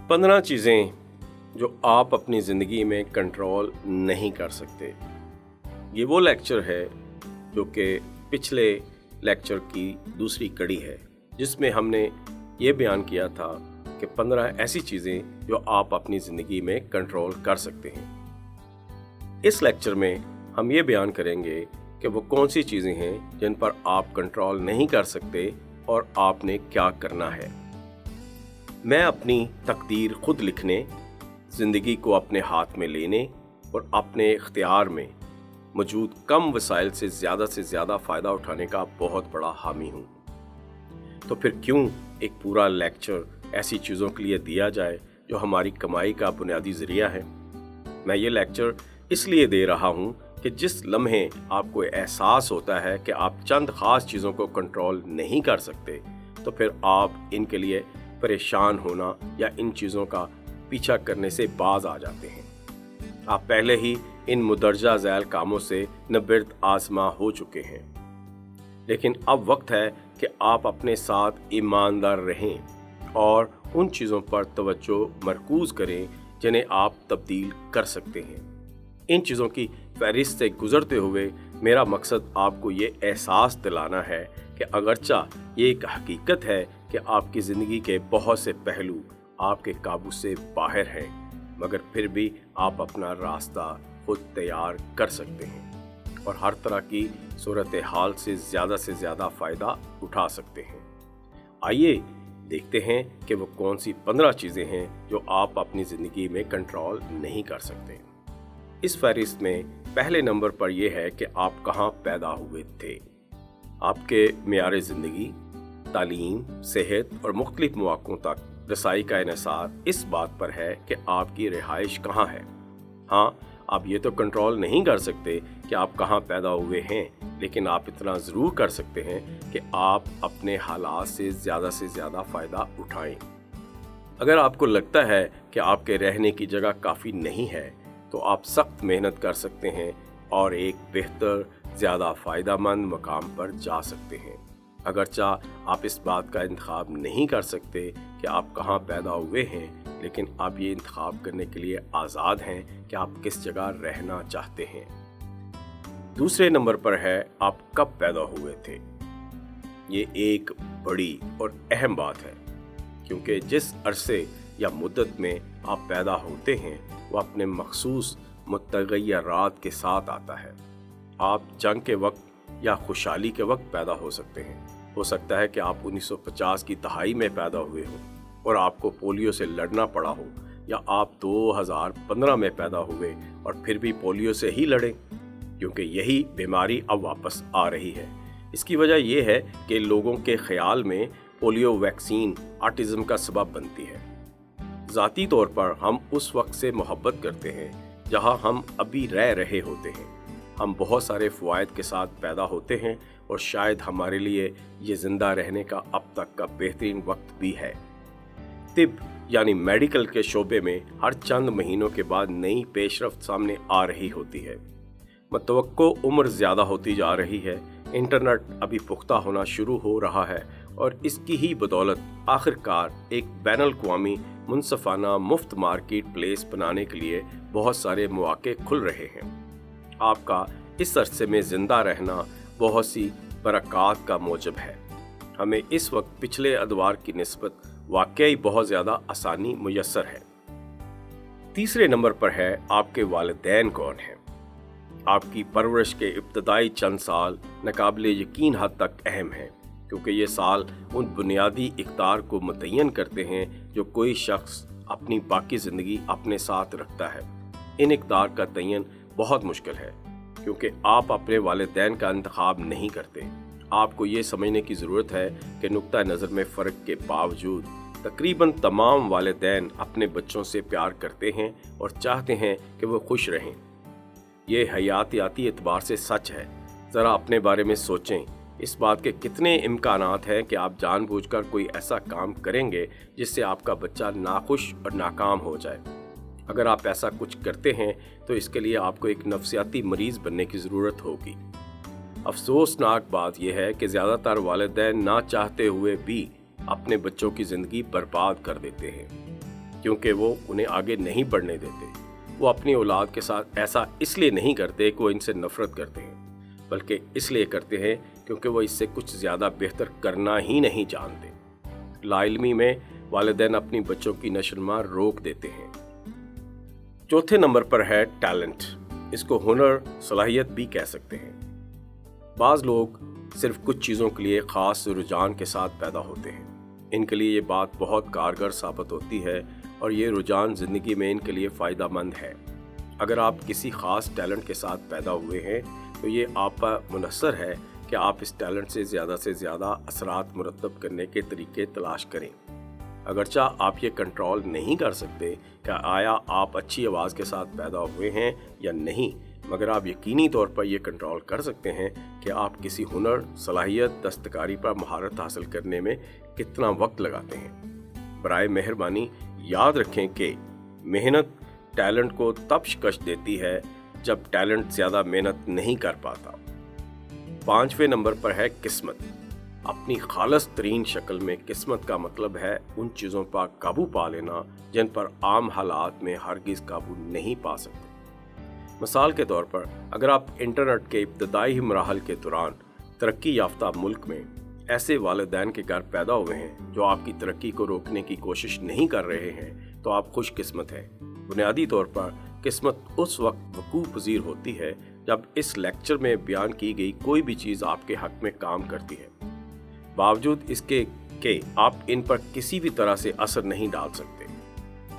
15 चीज़ें जो आप अपनी ज़िंदगी में कंट्रोल नहीं कर सकते। ये वो लेक्चर है जो कि पिछले लेक्चर की दूसरी कड़ी है, जिसमें हमने ये बयान किया था कि 15 ऐसी चीज़ें जो आप अपनी ज़िंदगी में कंट्रोल कर सकते हैं। इस लेक्चर में हम ये बयान करेंगे कि वो कौन सी चीज़ें हैं जिन पर आप कंट्रोल नहीं कर सकते और आपने क्या करना है। मैं अपनी तकदीर खुद लिखने, ज़िंदगी को अपने हाथ में लेने और अपने इख्तियार में मौजूद कम वसाइल से ज़्यादा फ़ायदा उठाने का बहुत बड़ा हामी हूँ। तो फिर क्यों एक पूरा लेक्चर ऐसी चीज़ों के लिए दिया जाए जो हमारी कमाई का बुनियादी ज़रिया है। मैं ये लेक्चर इसलिए दे रहा हूँ कि जिस लम्हे आपको एहसास होता है कि आप चंद ख़ास चीज़ों को कंट्रोल नहीं कर सकते, तो फिर आप इनके लिए परेशान होना या इन चीज़ों का पीछा करने से बाज आ जाते हैं। आप पहले ही इन मुदरजा झैल कामों से नबिर्द आज़मा हो चुके हैं, लेकिन अब वक्त है कि आप अपने साथ ईमानदार रहें और उन चीज़ों पर तवज्जो मरकूज़ करें जिन्हें आप तब्दील कर सकते हैं। इन चीज़ों की फहरिस्त से गुज़रते हुए मेरा मकसद आपको ये एहसास दिलाना है कि अगरचा ये एक हकीकत है कि आपकी ज़िंदगी के बहुत से पहलू आपके काबू से बाहर हैं, मगर फिर भी आप अपना रास्ता खुद तैयार कर सकते हैं और हर तरह की सूरत हाल से ज़्यादा फ़ायदा उठा सकते हैं। आइए देखते हैं कि वो कौन सी 15 चीज़ें हैं जो आप अपनी ज़िंदगी में कंट्रोल नहीं कर सकते। इस फहरिस्त में पहले नंबर पर यह है कि आप कहाँ पैदा हुए थे। आपके मेयार ज़िंदगी, तालीम, सेहत और मुख्तलिफ मौक़ों तक रसाई का इन्हिसार इस बात पर है कि आपकी रिहाइश कहाँ है। हाँ, आप ये तो कंट्रोल नहीं कर सकते कि आप कहाँ पैदा हुए हैं, लेकिन आप इतना ज़रूर कर सकते हैं कि आप अपने हालात से ज़्यादा फ़ायदा उठाएं। अगर आपको लगता है कि आपके रहने की जगह काफ़ी नहीं है, तो आप सख्त मेहनत कर सकते हैं और एक बेहतर, ज़्यादा फ़ायदामंद मकाम पर जा सकते हैं। अगरचा आप इस बात का इंतखाब नहीं कर सकते कि आप कहाँ पैदा हुए हैं, लेकिन आप ये इंतखाब करने के लिए आज़ाद हैं कि आप किस जगह रहना चाहते हैं। दूसरे नंबर पर है आप कब पैदा हुए थे। ये एक बड़ी और अहम बात है, क्योंकि जिस अरसे या मुद्दत में आप पैदा होते हैं वो अपने मखसूस मुतग़य्यरात के साथ आता है। आप जंग के वक्त या खुशहाली के वक्त पैदा हो सकते हैं। हो सकता है कि आप 1950 की दहाई में पैदा हुए हों और आपको पोलियो से लड़ना पड़ा हो, या आप 2015 में पैदा हुए और फिर भी पोलियो से ही लड़ें, क्योंकि यही बीमारी अब वापस आ रही है। इसकी वजह यह है कि लोगों के ख्याल में पोलियो वैक्सीन ऑटिज़म का सबब बनती है। ज़ाती तौर पर हम उस वक्त से मोहब्बत करते हैं जहां हम अभी रह रहे होते हैं। हम बहुत सारे फ़वाइद के साथ पैदा होते हैं और शायद हमारे लिए ये ज़िंदा रहने का अब तक का बेहतरीन वक्त भी है। तिब यानी मेडिकल के शोबे में हर चंद महीनों के बाद नई पेशरफ्त सामने आ रही होती है। मतवक्को उम्र ज़्यादा होती जा रही है। इंटरनेट अभी पुख्ता होना शुरू हो रहा है और इसकी ही बदौलत आखिरकार एक बैनुल-अक़वामी मुनसफ़ाना मुफ्त मार्केट प्लेस बनाने के लिए बहुत सारे मौक़े खुल रहे हैं। आपका इस अरसे में ज़िंदा रहना बहुत सी बरक़ात का मौजब है। हमें इस वक्त पिछले अदवार की निस्बत वाकई बहुत ज़्यादा आसानी मुयस्सर है। तीसरे नंबर पर है आपके वालिदैन कौन हैं। आपकी परवरिश के इब्तदाई चंद साल नाकाबिले यकीन हद तक अहम हैं, क्योंकि ये साल उन बुनियादी इक़्तिदार को मुतय्यन करते हैं जो कोई शख्स अपनी बाकी ज़िंदगी अपने साथ रखता है। इन इक़्तिदार का तयन बहुत मुश्किल है, क्योंकि आप अपने वालिदैन का इंतखाब नहीं करते। आपको ये समझने की ज़रूरत है कि नुक्ता नज़र में फ़र्क के बावजूद तकरीबन तमाम वालिदैन अपने बच्चों से प्यार करते हैं और चाहते हैं कि वो खुश रहें। ये हयातियाती एतबार से सच है। ज़रा अपने बारे में सोचें, इस बात के कितने इम्कानात हैं कि आप जानबूझकर कोई ऐसा काम करेंगे जिससे आपका बच्चा नाखुश और नाकाम हो जाए। अगर आप ऐसा कुछ करते हैं तो इसके लिए आपको एक नफ्सियाती मरीज़ बनने की ज़रूरत होगी। अफसोसनाक बात यह है कि ज़्यादातर वालिदैन ना चाहते हुए भी अपने बच्चों की ज़िंदगी बर्बाद कर देते हैं। क्योंकि वो उन्हें आगे नहीं बढ़ने देते। वो अपनी औलाद के साथ ऐसा इसलिए नहीं करते कि वो इनसे नफरत करते हैं, बल्कि इसलिए करते हैं क्योंकि वो इससे कुछ ज़्यादा बेहतर करना ही नहीं जानते। लाइल्मी में वालिदैन अपनी बच्चों की नशोनुमा रोक देते हैं। चौथे नंबर पर है टैलेंट। इसको हुनर, सलाहियत भी कह सकते हैं। बाज़ लोग सिर्फ कुछ चीज़ों के लिए ख़ास रुझान के साथ पैदा होते हैं। इनके लिए ये बात बहुत कारगर साबित होती है और ये रुझान ज़िंदगी में इनके लिए फ़ायदा मंद है। अगर आप किसी ख़ास टैलेंट के साथ पैदा हुए हैं तो ये आप पर मुनहसर है कि आप इस टैलेंट से ज़्यादा असरात मुरतब करने के तरीके तलाश करें। अगरचा आप ये कंट्रोल नहीं कर सकते कि आया आप अच्छी आवाज़ के साथ पैदा हुए हैं या नहीं, मगर आप यकीनी तौर पर यह कंट्रोल कर सकते हैं कि आप किसी हुनर, सलाहियत, दस्तकारी पर महारत हासिल करने में कितना वक्त लगाते हैं। बराए मेहरबानी याद रखें कि मेहनत टैलेंट को तब शिकस्त देती है जब टैलेंट ज़्यादा मेहनत नहीं कर पाता। 5वें नंबर पर है किस्मत। अपनी खालस तरीन शक्ल में किस्मत का मतलब है उन चीज़ों पर काबू पा लेना जिन पर आम हालात में हरगिज़ काबू नहीं पा सकते। मिसाल के तौर पर अगर आप इंटरनेट के इब्तदाई मराहल के दौरान तरक्की याफ्ता मुल्क में ऐसे वालिदैन के घर पैदा हुए हैं जो आपकी तरक्की को रोकने की कोशिश नहीं कर रहे हैं तो आप खुशकिस्मत हैं। बुनियादी तौर पर किस्मत उस वक्त वकूफ़ पज़ीर होती है जब इस लेक्चर में बयान की गई कोई भी चीज़ आपके हक़ में काम करती है, बावजूद इसके कि आप इन पर किसी भी तरह से असर नहीं डाल सकते।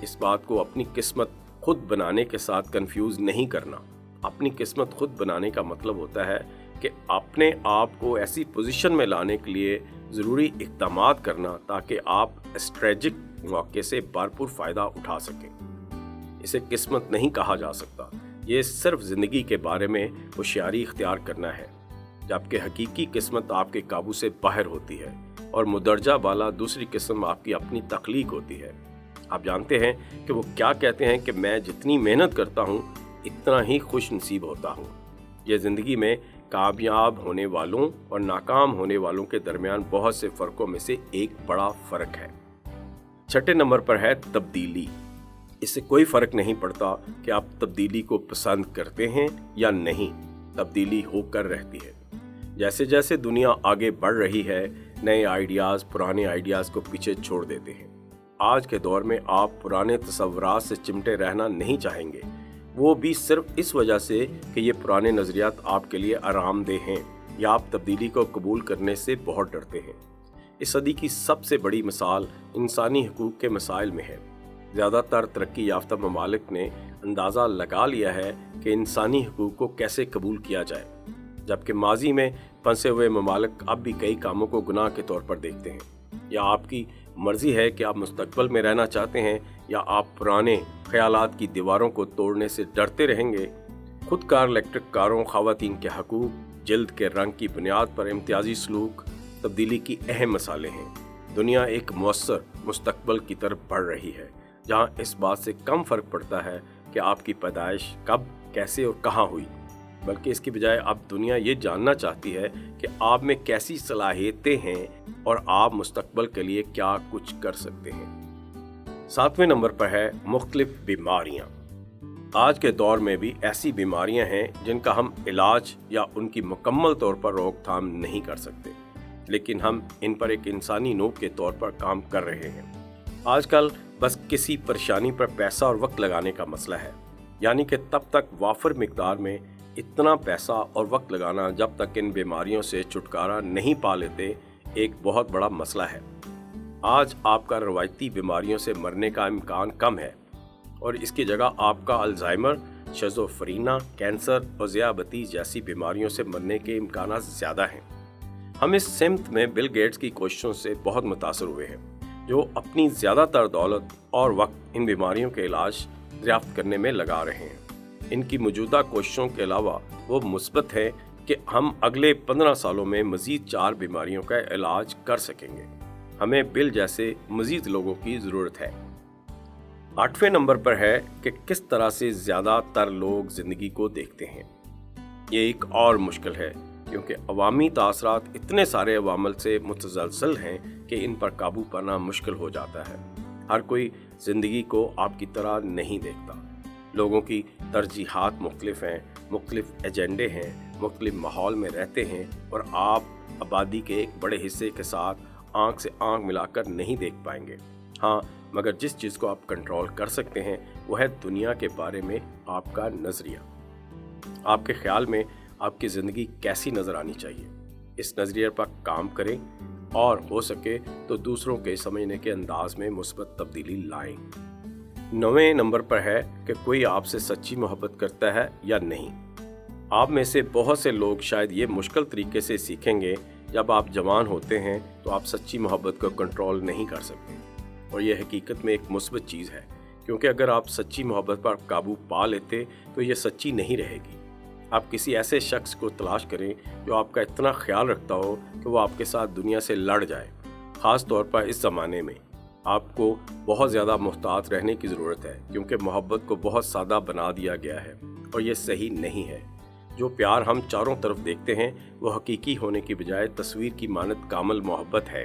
इस बात को अपनी किस्मत खुद बनाने के साथ कंफ्यूज नहीं करना। अपनी किस्मत खुद बनाने का मतलब होता है कि अपने आप को ऐसी पोजीशन में लाने के लिए ज़रूरी इक़दामात करना ताकि आप स्ट्रेटजिक मौके से भरपूर फ़ायदा उठा सकें। इसे किस्मत नहीं कहा जा सकता, ये सिर्फ ज़िंदगी के बारे में होशियारी इख्तियार करना है, जबकि हकीकी किस्मत आपके काबू से बाहर होती है और मुदर्जा वाला दूसरी किस्म आपकी अपनी तख्लीक होती है। आप जानते हैं कि वो क्या कहते हैं कि मैं जितनी मेहनत करता हूँ इतना ही खुश नसीब होता हूँ। यह ज़िंदगी में कामयाब होने वालों और नाकाम होने वालों के दरमियान बहुत से फ़र्कों में से एक बड़ा फ़र्क है। 6 नंबर पर है तब्दीली। इससे कोई फ़र्क नहीं पड़ता कि आप तब्दीली को पसंद करते हैं या नहीं, तब्दीली होकर रहती है। जैसे जैसे दुनिया आगे बढ़ रही है, नए आइडियाज़ पुराने आइडियाज़ को पीछे छोड़ देते हैं। आज के दौर में आप पुराने तसव्वुरात से चिमटे रहना नहीं चाहेंगे, वो भी सिर्फ इस वजह से कि ये पुराने नज़रियात आपके लिए आरामदेह हैं या आप तब्दीली को कबूल करने से बहुत डरते हैं। इस सदी की सबसे बड़ी मिसाल इंसानी हकूक़ के मसाइल में है। ज़्यादातर तरक्की याफ्ता ममालिक ने अंदाज़ा लगा लिया है कि इंसानी हकूक़ को कैसे कबूल किया जाए, जबकि माजी में फंसे हुए ममालिक अब भी कई कामों को गुनाह के तौर पर देखते हैं। या आपकी मर्ज़ी है कि आप मुस्तकबिल में रहना चाहते हैं या आप पुराने ख्यालात की दीवारों को तोड़ने से डरते रहेंगे। खुद कार इलेक्ट्रिक कारों, ख़वातीन के हकूक़, जल्द के रंग की बुनियाद पर इम्तियाजी सलूक तब्दीली की अहम मिसालें हैं। दुनिया एक मुअस्सर मुस्तकबिल की तरफ बढ़ रही है, जहाँ इस बात से कम फ़र्क पड़ता है कि आपकी पैदाइश कब, कैसे और कहाँ हुई, बल्कि इसकी बजाय अब दुनिया ये जानना चाहती है कि आप में कैसी सलाहियतें हैं और आप मुस्तकबिल के लिए क्या कुछ कर सकते हैं। 7वें नंबर पर है मुख्तलिफ बीमारियाँ। आज के दौर में भी ऐसी बीमारियाँ हैं जिनका हम इलाज या उनकी मुकम्मल तौर पर रोकथाम नहीं कर सकते, लेकिन हम इन पर एक इंसानी नोक के तौर पर काम कर रहे हैं। आजकल बस किसी परेशानी पर पैसा और वक्त लगाने का मसला है, यानी कि तब तक वाफर मिकदार में इतना पैसा और वक्त लगाना जब तक इन बीमारियों से छुटकारा नहीं पा लेते एक बहुत बड़ा मसला है। आज आपका रवायती बीमारियों से मरने का इम्कान कम है और इसकी जगह आपका अल्जाइमर, शिज़ोफ्रेनिया, कैंसर और ज़ियाबती जैसी बीमारियों से मरने के इम्कान ज़्यादा हैं। हम इस सिमत में बिल गेट्स की कोशिशों से बहुत मुतासर हुए हैं, जो अपनी ज़्यादातर दौलत और वक्त इन बीमारियों के इलाज दरियाफ्त करने में लगा रहे हैं। इनकी मौजूदा कोशिशों के अलावा वो मुस्बत है कि हम अगले 15 सालों में मज़ीद 4 बीमारियों का इलाज कर सकेंगे। हमें बिल जैसे मज़ीद लोगों की ज़रूरत है। 8वें नंबर पर है कि किस तरह से ज़्यादातर लोग ज़िंदगी को देखते हैं। ये एक और मुश्किल है, क्योंकि अवामी तासरात इतने सारे अवामल से मुतसलसल हैं कि इन पर काबू पाना मुश्किल हो जाता है। हर कोई ज़िंदगी को आपकी तरह नहीं देखता। लोगों की तरजीहात मुख्तलिफ हैं, मुख्तलिफ एजेंडे हैं, मुख्तलिफ माहौल में रहते हैं और आप आबादी के एक बड़े हिस्से के साथ आंख से आंख मिलाकर नहीं देख पाएंगे। हाँ, मगर जिस चीज़ को आप कंट्रोल कर सकते हैं वो है दुनिया के बारे में आपका नज़रिया। आपके ख्याल में आपकी ज़िंदगी कैसी नज़र आनी चाहिए, इस नज़रिए पर काम करें और हो सके तो दूसरों के समझने के अंदाज में मुस्बत तब्दीली लाएं। 9वें नंबर पर है कि कोई आपसे सच्ची मोहब्बत करता है या नहीं। आप में से बहुत से लोग शायद ये मुश्किल तरीके से सीखेंगे जब आप जवान होते हैं तो आप सच्ची मोहब्बत को कंट्रोल नहीं कर सकते, और यह हकीकत में एक मुस्बत चीज़ है, क्योंकि अगर आप सच्ची मोहब्बत पर काबू पा लेते तो ये सच्ची नहीं रहेगी। आप किसी ऐसे शख्स को तलाश करें जो आपका इतना ख्याल रखता हो कि वो आपके साथ दुनिया से लड़ जाए। ख़ास तौर पर इस ज़माने में आपको बहुत ज़्यादा मुहतात रहने की ज़रूरत है, क्योंकि मोहब्बत को बहुत सादा बना दिया गया है और ये सही नहीं है। जो प्यार हम चारों तरफ देखते हैं वो हकीकी होने की बजाय तस्वीर की मानद कामल मोहब्बत है,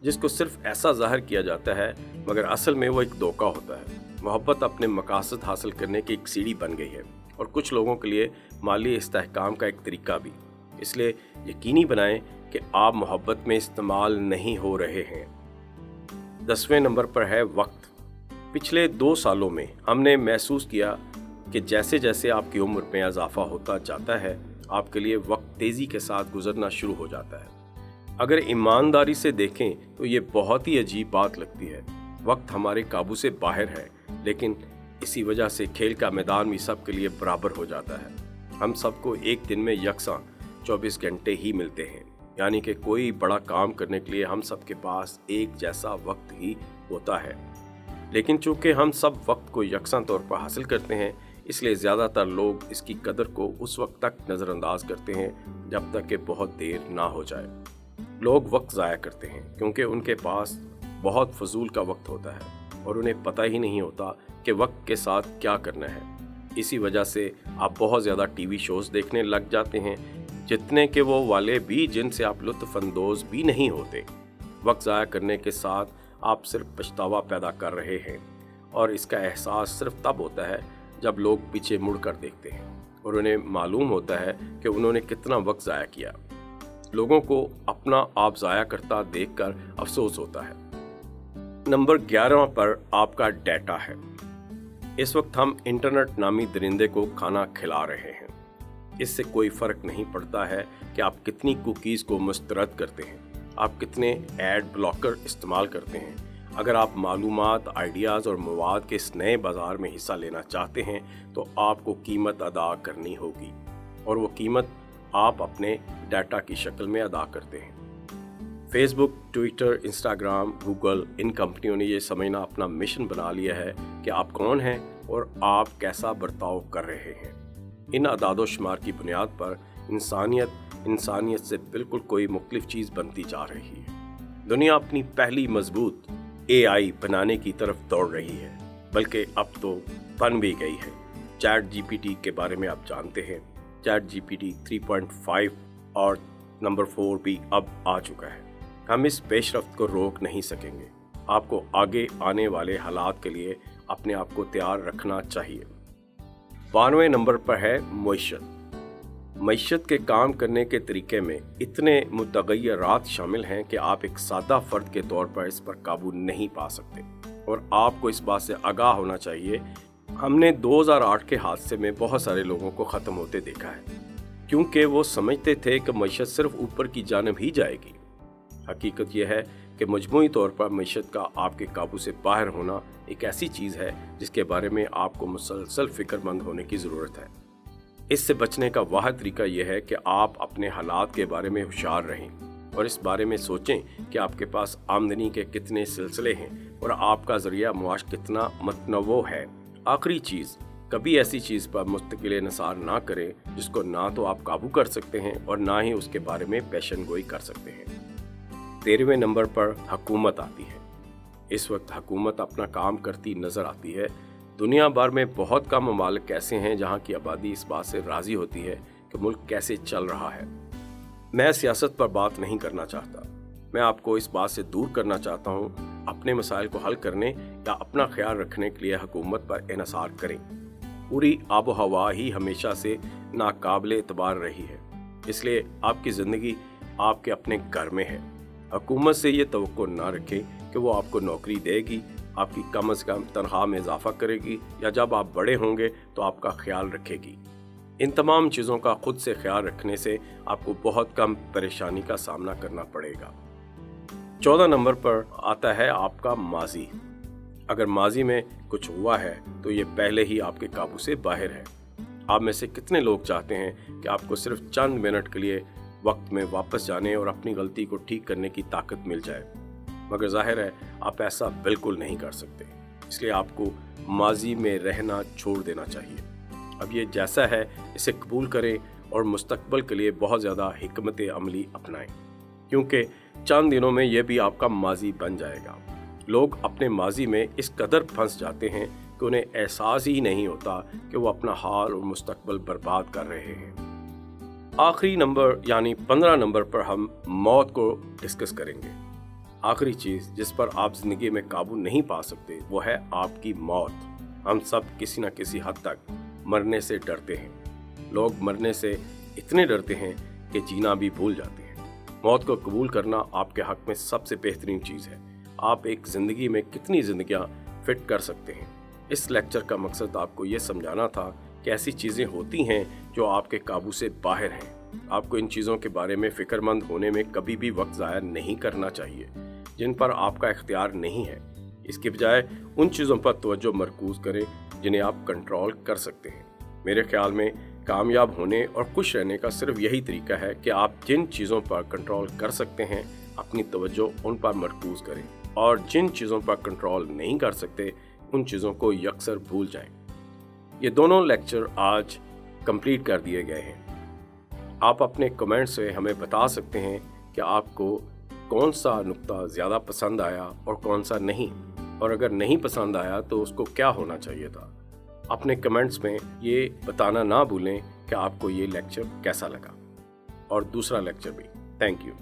जिसको सिर्फ ऐसा ज़ाहिर किया जाता है मगर असल में वो एक धोखा होता है। मोहब्बत अपने मकासद हासिल करने की एक सीढ़ी बन गई है और कुछ लोगों के लिए माली इस्तेहकाम का एक तरीका भी। इसलिए यकीनी बनाएं कि आप मोहब्बत में इस्तेमाल नहीं हो रहे हैं। 10वें नंबर पर है वक्त। पिछले 2 सालों में हमने महसूस किया कि जैसे जैसे आपकी उम्र में इजाफा होता जाता है आपके लिए वक्त तेज़ी के साथ गुजरना शुरू हो जाता है। अगर ईमानदारी से देखें तो ये बहुत ही अजीब बात लगती है। वक्त हमारे काबू से बाहर है, लेकिन इसी वजह से खेल का मैदान भी सबके लिए बराबर हो जाता है। हम सबको एक दिन में यकसां 24 घंटे ही मिलते हैं, यानी कि कोई बड़ा काम करने के लिए हम सबके पास एक जैसा वक्त ही होता है। लेकिन चूंकि हम सब वक्त को यकसां तौर पर हासिल करते हैं, इसलिए ज़्यादातर लोग इसकी कदर को उस वक्त तक नज़रअंदाज करते हैं जब तक कि बहुत देर ना हो जाए। लोग वक्त ज़ाया करते हैं क्योंकि उनके पास बहुत फजूल का वक्त होता है और उन्हें पता ही नहीं होता कि वक्त के साथ क्या करना है। इसी वजह से आप बहुत ज़्यादा टीवी शोज़ देखने लग जाते हैं, जितने के वो वाले भी जिनसे आप लुत्फ़ अंदोज़ भी नहीं होते। वक्त ज़ाया करने के साथ आप सिर्फ पछतावा पैदा कर रहे हैं, और इसका एहसास सिर्फ तब होता है जब लोग पीछे मुड़ कर देखते हैं और उन्हें मालूम होता है कि उन्होंने कितना वक्त ज़ाया किया। लोगों को अपना आप ज़ाया करता देखकर अफसोस होता है। नंबर 11 पर आपका डाटा है। इस वक्त हम इंटरनेट नामी दरिंदे को खाना खिला रहे हैं। इससे कोई फ़र्क नहीं पड़ता है कि आप कितनी कुकीज़ को मुस्तरद करते हैं, आप कितने एड ब्लॉकर इस्तेमाल करते हैं। अगर आप मालूमात, आइडियाज़ और मवाद के इस नए बाज़ार में हिस्सा लेना चाहते हैं तो आपको कीमत अदा करनी होगी, और वो कीमत आप अपने डाटा की शक्ल में अदा करते हैं। फेसबुक, ट्विटर, इंस्टाग्राम, गूगल, इन कंपनियों ने ये समझना अपना मिशन बना लिया है कि आप कौन हैं और आप कैसा बर्ताव कर रहे हैं। इन अदादो शुमार की बुनियाद पर इंसानियत से बिल्कुल कोई मुख्तलिफ चीज़ बनती जा रही है। दुनिया अपनी पहली मजबूत AI बनाने की तरफ दौड़ रही है, बल्कि अब तो बन भी गई है। चैट GPT के बारे में आप जानते हैं। चैट GPT 3.5 और नंबर 4 भी अब आ चुका है। हम इस पेशरफ्त को रोक नहीं सकेंगे। आपको आगे आने वाले हालात के लिए अपने आप को तैयार रखना चाहिए। 12वें नंबर पर है मईशत। मईशत के काम करने के तरीके में इतने मुतगय्यरात शामिल हैं कि आप एक सादा फर्द के तौर पर इस पर काबू नहीं पा सकते, और आपको इस बात से आगाह होना चाहिए। हमने 2008 के हादसे में बहुत सारे लोगों को ख़त्म होते देखा है, क्योंकि वो समझते थे कि मईशत सिर्फ ऊपर की जानिब ही जाएगी। हकीकत यह है कि मजमूई तौर पर मईशत का आपके काबू से बाहर होना एक ऐसी चीज़ है जिसके बारे में आपको मुसलसल फ़िक्रमंद होने की ज़रूरत है। इससे बचने का वाहिद तरीका यह है कि आप अपने हालात के बारे में होशियार रहें और इस बारे में सोचें कि आपके पास आमदनी के कितने सिलसिले हैं और आपका ज़रिया मुआश कितना मतनवो है। आखिरी चीज़, कभी ऐसी चीज़ पर मुस्तकिल निसार ना करें जिसको ना तो आप काबू कर सकते हैं और ना ही उसके बारे में पेशन गोई कर सकते हैं। 13वें नंबर पर हुकूमत आती है। इस वक्त हुकूमत अपना काम करती नज़र आती है। दुनिया भर में बहुत कम ममालिक ऐसे हैं जहाँ की आबादी इस बात से राज़ी होती है कि मुल्क कैसे चल रहा है। मैं सियासत पर बात नहीं करना चाहता, मैं आपको इस बात से दूर करना चाहता हूँ। अपने अपने मसाइल को हल करने या अपना ख्याल रखने के लिए हुकूमत पर इन्हिसार करें। पूरी आबो हवा ही हमेशा से नाकाबिले एतबार रही है, इसलिए आपकी ज़िंदगी आपके अपने घर में है। हुकूमत से ये तवक्को ना रखें कि वो आपको नौकरी देगी, आपकी कम से कम तनख्वाह में इजाफा करेगी या जब आप बड़े होंगे तो आपका ख्याल रखेगी। इन तमाम चीज़ों का खुद से ख्याल रखने से आपको बहुत कम परेशानी का सामना करना पड़ेगा। 14 नंबर पर आता है आपका माजी। अगर माजी में कुछ हुआ है तो ये पहले ही आपके काबू से बाहर है। आप में से कितने लोग चाहते हैं कि आपको सिर्फ चंद मिनट के लिए वक्त में वापस जाने और अपनी गलती को ठीक करने की ताकत मिल जाए, मगर जाहिर है आप ऐसा बिल्कुल नहीं कर सकते। इसलिए आपको माजी में रहना छोड़ देना चाहिए। अब ये जैसा है इसे कबूल करें और मुस्तकबिल के लिए बहुत ज़्यादा हिकमत अमली अपनाएं, क्योंकि चंद दिनों में यह भी आपका माजी बन जाएगा। लोग अपने माजी में इस कदर फंस जाते हैं कि उन्हें एहसास ही नहीं होता कि वो अपना हाल और मुस्तकबिल बर्बाद कर रहे हैं। आखिरी नंबर यानी 15 नंबर पर हम मौत को डिस्कस करेंगे। आखिरी चीज़ जिस पर आप ज़िंदगी में काबू नहीं पा सकते वो है आपकी मौत। हम सब किसी न किसी हद तक मरने से डरते हैं। लोग मरने से इतने डरते हैं कि जीना भी भूल जाते हैं। मौत को कबूल करना आपके हक में सबसे बेहतरीन चीज़ है। आप एक ज़िंदगी में कितनी ज़िंदगियाँ फिट कर सकते हैं। इस लेक्चर का मकसद आपको ये समझाना था कि ऐसी चीज़ें होती हैं जो आपके काबू से बाहर हैं। आपको इन चीज़ों के बारे में फ़िक्रमंद होने में कभी भी वक्त ज़ाया नहीं करना चाहिए जिन पर आपका इख्तियार नहीं है। इसके बजाय उन चीज़ों पर तवज्जो मरकूज़ करें जिन्हें आप कंट्रोल कर सकते हैं। मेरे ख्याल में कामयाब होने और खुश रहने का सिर्फ यही तरीका है कि आप जिन चीज़ों पर कंट्रोल कर सकते हैं अपनी तवज्जो उन पर मरकूज़ करें, और जिन चीज़ों पर कंट्रोल नहीं कर सकते उन चीज़ों को यकसर भूल जाएं। ये दोनों लेक्चर आज कंप्लीट कर दिए गए हैं। आप अपने कमेंट से हमें बता सकते हैं कि आपको कौन सा नुक्ता ज़्यादा पसंद आया और कौन सा नहीं, और अगर नहीं पसंद आया तो उसको क्या होना चाहिए था। अपने कमेंट्स में ये बताना ना भूलें कि आपको ये लेक्चर कैसा लगा, और दूसरा लेक्चर भी। Thank you.